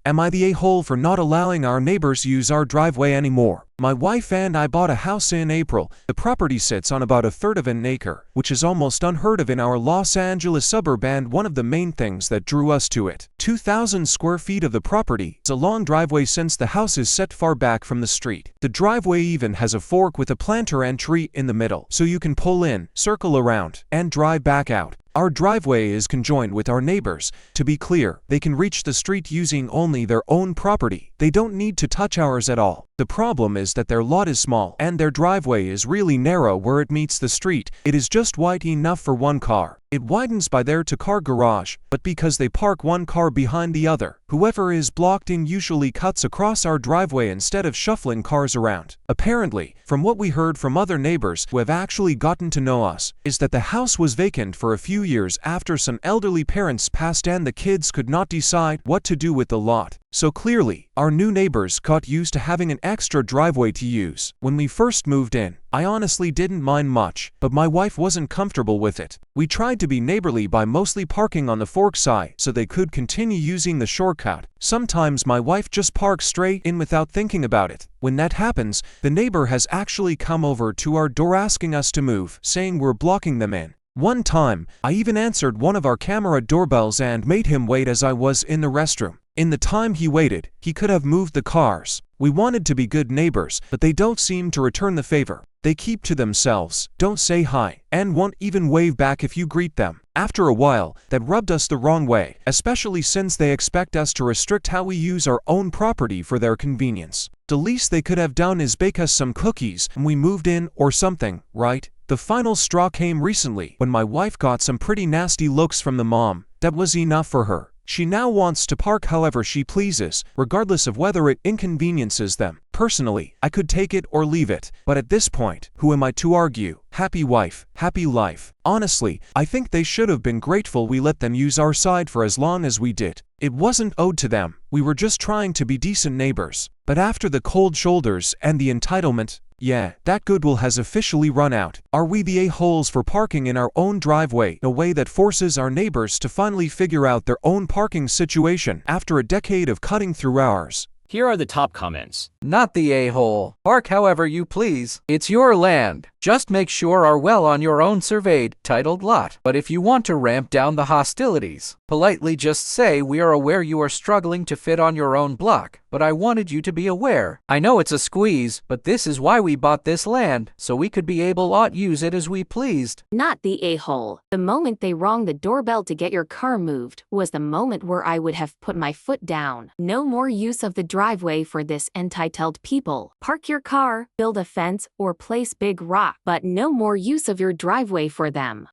Am I the a-hole for not allowing our neighbors use our driveway anymore? My wife and I bought a house in April. The property sits on about a third of an acre, which is almost unheard of in our Los Angeles suburb, and one of the main things that drew us to it. 2,000 square feet of the property is a long driveway since the house is set far back from the street. The driveway even has a fork with a planter and tree in the middle, so you can pull in, circle around, and drive back out. Our driveway is conjoined with our neighbors. To be clear, they can reach the street using only their own property. They don't need to touch ours at all. The problem is that their lot is small, and their driveway is really narrow where it meets the street. It is just wide enough for one car. It widens by their two-car garage, but because they park one car behind the other, whoever is blocked in usually cuts across our driveway instead of shuffling cars around. Apparently, from what we heard from other neighbors who have actually gotten to know us, is that the house was vacant for a few years after some elderly parents passed and the kids could not decide what to do with the lot. So clearly, our new neighbors got used to having an extra driveway to use. When we first moved in, I honestly didn't mind much, but my wife wasn't comfortable with it. We tried to be neighborly by mostly parking on the fork side so they could continue using the shortcut. Sometimes my wife just parks straight in without thinking about it. When that happens, the neighbor has actually come over to our door asking us to move, saying we're blocking them in. One time, I even answered one of our camera doorbells and made him wait as I was in the restroom. In the time he waited, he could have moved the cars. We wanted to be good neighbors, but they don't seem to return the favor. They keep to themselves, don't say hi, and won't even wave back if you greet them. After a while, that rubbed us the wrong way, especially since they expect us to restrict how we use our own property for their convenience. The least they could have done is bake us some cookies when we moved in or something, right? The final straw came recently when my wife got some pretty nasty looks from the mom. That was enough for her. She now wants to park however she pleases, regardless of whether it inconveniences them. Personally, I could take it or leave it, but at this point, who am I to argue? Happy wife, happy life. Honestly, I think they should have been grateful we let them use our side for as long as we did. It wasn't owed to them, we were just trying to be decent neighbors. But after the cold shoulders and the entitlement, yeah, that goodwill has officially run out. Are we the a-holes for parking in our own driveway in a way that forces our neighbors to finally figure out their own parking situation after a decade of cutting through ours? Here are the top comments. Not the a-hole. Park however you please. It's your land. Just make sure are well on your own surveyed, titled lot. But if you want to ramp down the hostilities, politely just say we are aware you are struggling to fit on your own block, but I wanted you to be aware. I know it's a squeeze, but this is why we bought this land, so we could be able to use it as we pleased. Not the a-hole. The moment they rang the doorbell to get your car moved was the moment where I would have put my foot down. No more use of the driveway for this entitled people. Park your car, build a fence, or place big rock, but no more use of your driveway for them.